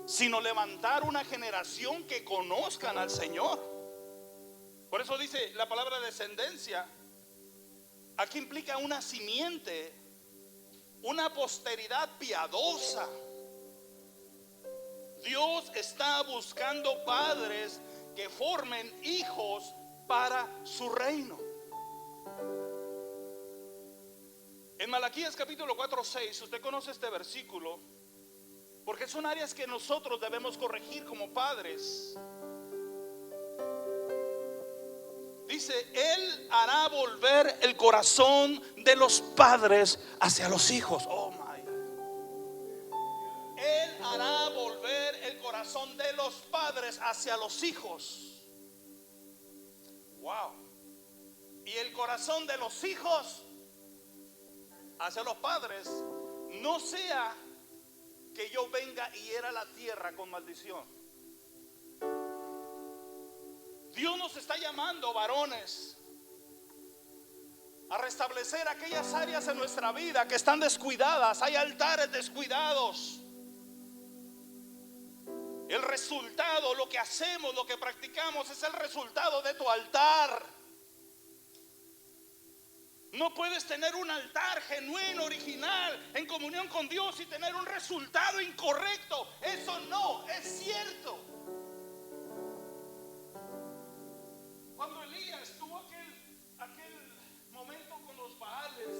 sino levantar una generación que conozcan al Señor. Por eso dice la palabra descendencia. Aquí implica una simiente, una posteridad piadosa. Dios está buscando padres que formen hijos para su reino. En Malaquías capítulo 4:6, usted conoce este versículo, porque son áreas que nosotros debemos corregir como padres. Dice, Él hará volver el corazón de los padres hacia los hijos. Oh my God. Él hará volver el corazón de los padres hacia los hijos. Wow. Y el corazón de los hijos hacia los padres, no sea que yo venga y hiera la tierra con maldición. Dios nos está llamando, varones, a restablecer aquellas áreas en nuestra vida que están descuidadas. Hay altares descuidados. El resultado, lo que hacemos, lo que practicamos, es el resultado de tu altar. No puedes tener un altar genuino, original, en comunión con Dios y tener un resultado incorrecto. Eso no es cierto. Cuando Elías tuvo aquel momento con los Baales,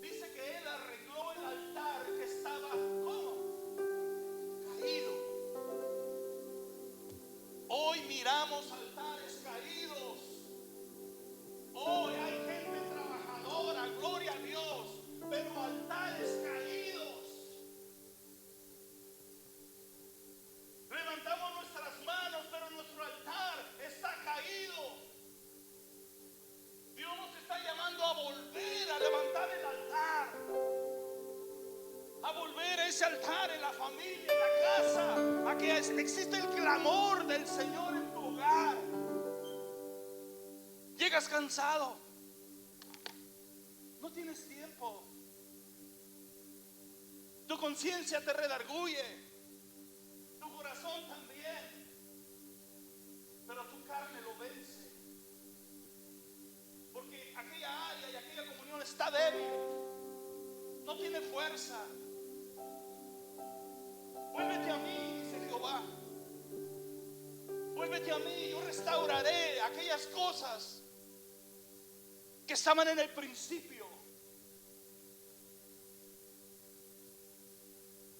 dice que él arregló el altar que estaba, ¿cómo? Caído. Hoy miramos altares caídos. Hoy hay gente trabajadora, gloria a Dios, pero altares caídos. Levantamos nuestras manos, pero nuestro altar está caído. Dios nos está llamando a volver a levantar el altar, a volver a ese altar en la familia, en la casa, a que existe el clamor del Señor en tu hogar. Llegas cansado, no tienes tiempo, tu conciencia te redarguye, tu corazón también, pero tu carne lo vence, porque aquella área y aquella comunión está débil, no tiene fuerza. Vuélvete a mí, dice Jehová, vuélvete a mí, yo restauraré aquellas cosas que estaban en el principio.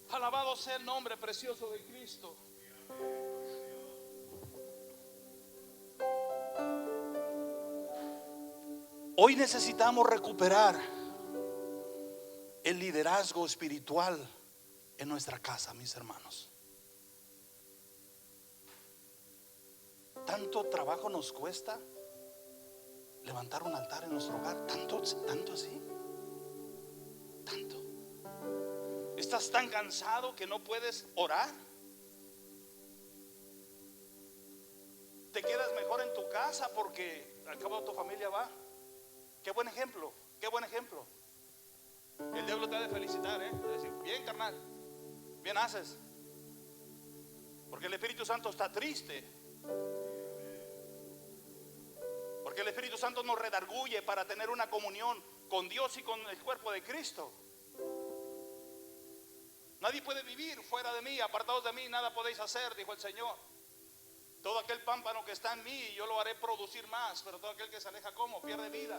Alabado sea el nombre precioso de Cristo. Hoy necesitamos recuperar el liderazgo espiritual en nuestra casa, mis hermanos. Tanto trabajo nos cuesta levantar un altar en nuestro hogar, tanto así, tanto. ¿Estás tan cansado que no puedes orar? ¿Te quedas mejor en tu casa porque al cabo tu familia va? Qué buen ejemplo, qué buen ejemplo. El diablo te ha de felicitar, ¿eh? De decir, bien carnal, bien haces. Porque el Espíritu Santo está triste. Porque el Espíritu Santo nos redarguye para tener una comunión con Dios y con el cuerpo de Cristo. Nadie puede vivir fuera de mí, apartados de mí, nada podéis hacer, dijo el Señor. Todo aquel pámpano que está en mí, yo lo haré producir más, pero todo aquel que se aleja, ¿cómo? Pierde vida.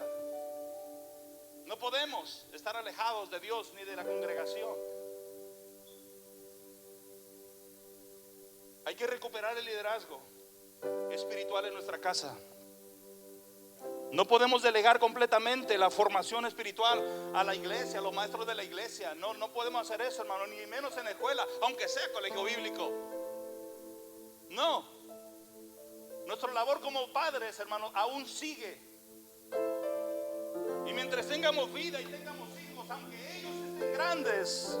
No podemos estar alejados de Dios ni de la congregación. Hay que recuperar el liderazgo espiritual en nuestra casa. No podemos delegar completamente la formación espiritual a la iglesia, a los maestros de la iglesia. No podemos hacer eso, hermano, ni menos en la escuela, aunque sea colegio bíblico. No. Nuestra labor como padres, hermano, aún sigue. Y mientras tengamos vida y tengamos hijos, aunque ellos estén grandes,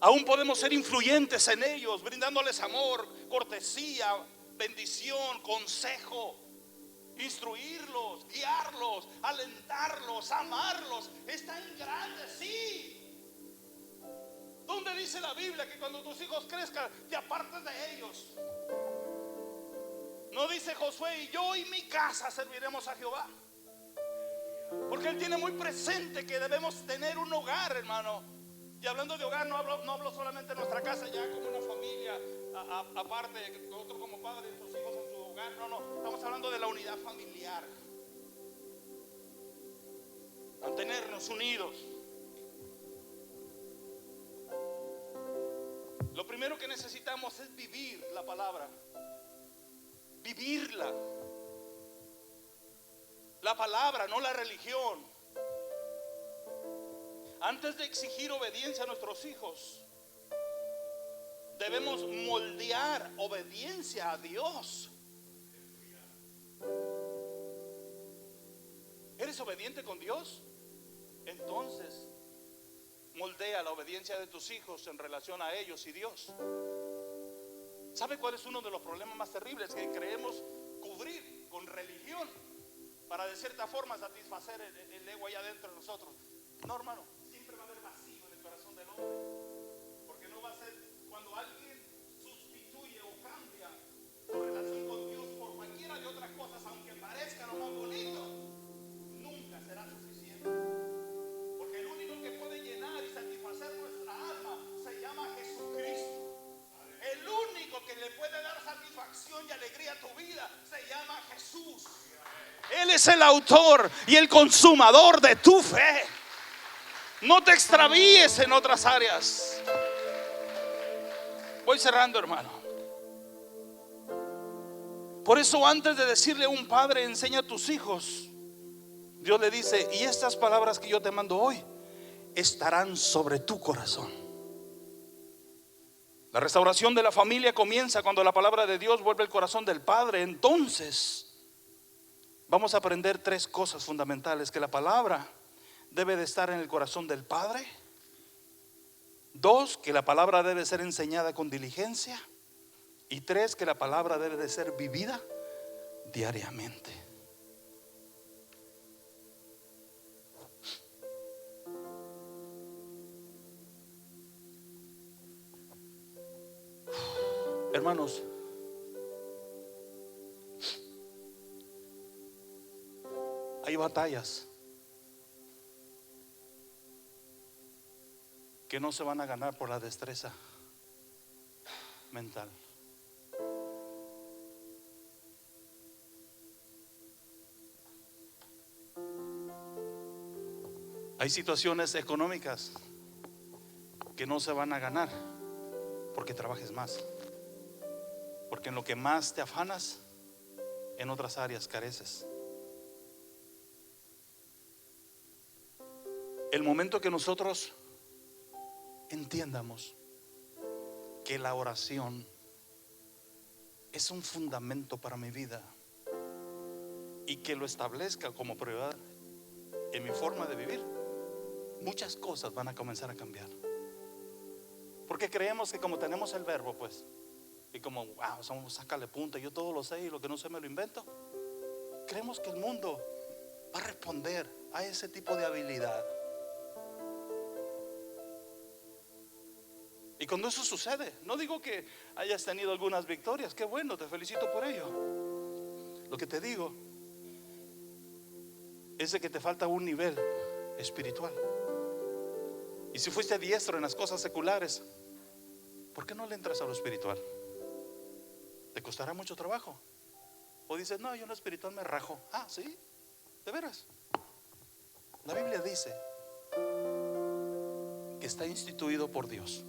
aún podemos ser influyentes en ellos, brindándoles amor, cortesía, bendición, consejo. Instruirlos, guiarlos, alentarlos, amarlos. Están grandes, sí. ¿Dónde dice la Biblia que cuando tus hijos crezcan te apartes de ellos? No dice Josué, y yo y mi casa serviremos a Jehová. Porque Él tiene muy presente que debemos tener un hogar, hermano. Y hablando de hogar, no hablo solamente de nuestra casa, ya como una familia, aparte, nosotros como padres, tus hijos en su hogar. No, estamos hablando de la unidad familiar. Mantenernos unidos. Lo primero que necesitamos es vivir la palabra. Vivirla. La palabra, no la religión. Antes de exigir obediencia a nuestros hijos, debemos moldear obediencia a Dios. ¿Eres obediente con Dios? Entonces, moldea la obediencia de tus hijos en relación a ellos y Dios. ¿Sabe cuál es uno de los problemas más terribles? Que creemos cubrir con religión para de cierta forma satisfacer el ego allá adentro de nosotros. No, hermano, siempre va a haber vacío en el corazón del hombre. Porque no va a ser cuando alguien sustituye o cambia su relación con Dios por cualquiera de otras cosas, aunque parezca lo más bonito. Él es el autor y el consumador de tu fe. No te extravíes en otras áreas. Voy cerrando, hermano. Por eso, antes de decirle a un padre, enseña a tus hijos, Dios le dice: y estas palabras que yo te mando hoy estarán sobre tu corazón. La restauración de la familia comienza cuando la palabra de Dios vuelve el corazón del padre. Entonces vamos a aprender 3 cosas fundamentales: que la palabra debe de estar en el corazón del padre. 2, que la palabra debe ser enseñada con diligencia. Y 3, que la palabra debe de ser vivida diariamente. Hermanos, hay batallas que no se van a ganar por la destreza mental. Hay situaciones económicas que no se van a ganar porque trabajes más. Porque en lo que más te afanas, en otras áreas careces. El momento que nosotros entiendamos que la oración es un fundamento para mi vida y que lo establezca como prioridad en mi forma de vivir, muchas cosas van a comenzar a cambiar. Porque creemos que como tenemos el verbo, pues, y como somos sácale punta, yo todo lo sé y lo que no sé me lo invento, creemos que el mundo va a responder a ese tipo de habilidad. Y cuando eso sucede, no digo que hayas tenido algunas victorias, qué bueno, te felicito por ello. Lo que te digo es de que te falta un nivel espiritual. Y si fuiste diestro en las cosas seculares, ¿por qué no le entras a lo espiritual? ¿Te costará mucho trabajo? O dices, no, yo en lo espiritual me rajo. Ah, ¿sí? ¿De veras? La Biblia dice que está instituido por Dios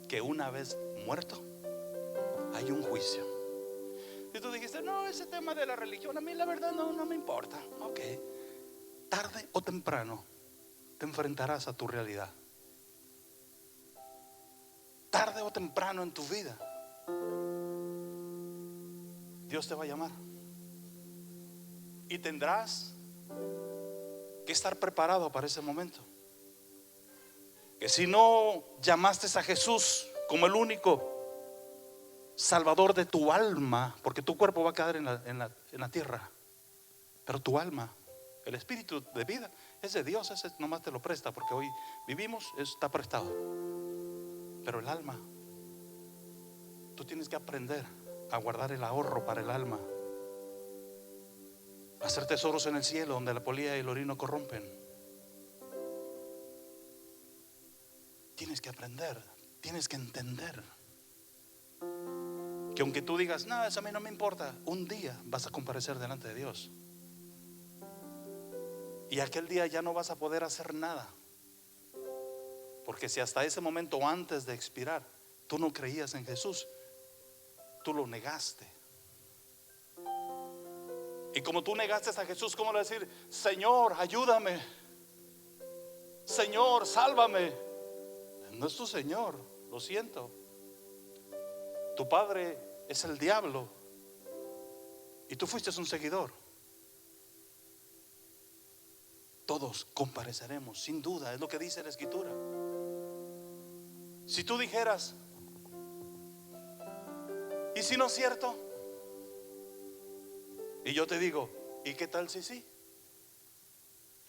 que una vez muerto hay un juicio. Y tú dijiste, no, ese tema de la religión a mí la verdad no me importa. Ok, tarde o temprano te enfrentarás a tu realidad. Tarde o temprano en tu vida Dios te va a llamar y tendrás que estar preparado para ese momento. Que si no llamaste a Jesús como el único Salvador de tu alma, porque tu cuerpo va a quedar en la tierra, pero tu alma, el espíritu de vida es de Dios, ese nomás te lo presta, porque hoy vivimos, está prestado. Pero el alma, tú tienes que aprender a guardar el ahorro para el alma, a hacer tesoros en el cielo donde la polilla y el oro no corrompen. Tienes que aprender, tienes que entender que aunque tú digas, no, eso a mí no me importa, un día vas a comparecer delante de Dios. Y aquel día ya no vas a poder hacer nada. Porque si hasta ese momento, antes de expirar, tú no creías en Jesús, tú lo negaste. Y como tú negaste a Jesús, ¿cómo le decir, Señor, ayúdame? Señor, sálvame. No es tu Señor, lo siento. Tu padre es el diablo y tú fuiste un seguidor. Todos compareceremos, sin duda, es lo que dice la Escritura. Si tú dijeras, ¿y si no es cierto? Y yo te digo, ¿y qué tal si sí?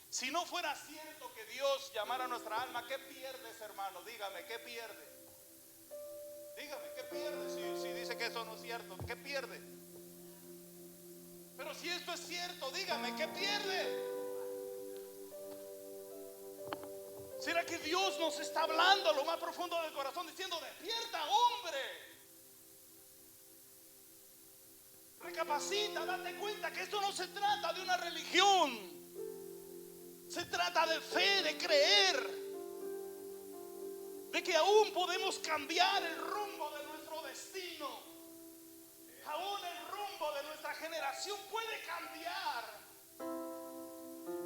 Si no fuera cierto que Dios llamara a nuestra alma, ¿qué pierdes, hermano? Dígame, ¿qué pierde? Dígame, ¿qué pierde si dice que eso no es cierto? ¿Qué pierde? Pero si esto es cierto, dígame, ¿qué pierde? ¿Será que Dios nos está hablando a lo más profundo del corazón diciendo, despierta, hombre? recapacita, date cuenta que esto no se trata de una religión. Se trata de fe, de creer, de que aún podemos cambiar el rumbo de nuestro destino. Aún el rumbo de nuestra generación puede cambiar.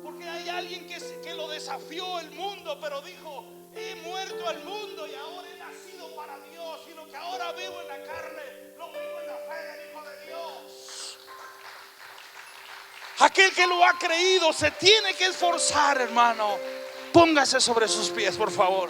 Porque hay alguien que lo desafió el mundo, pero dijo: he muerto al mundo y ahora he nacido para Dios. Y lo que ahora vivo en la carne, lo vivo en la fe del Hijo de Dios. Aquel que lo ha creído se tiene que esforzar, hermano. Póngase sobre sus pies, por favor.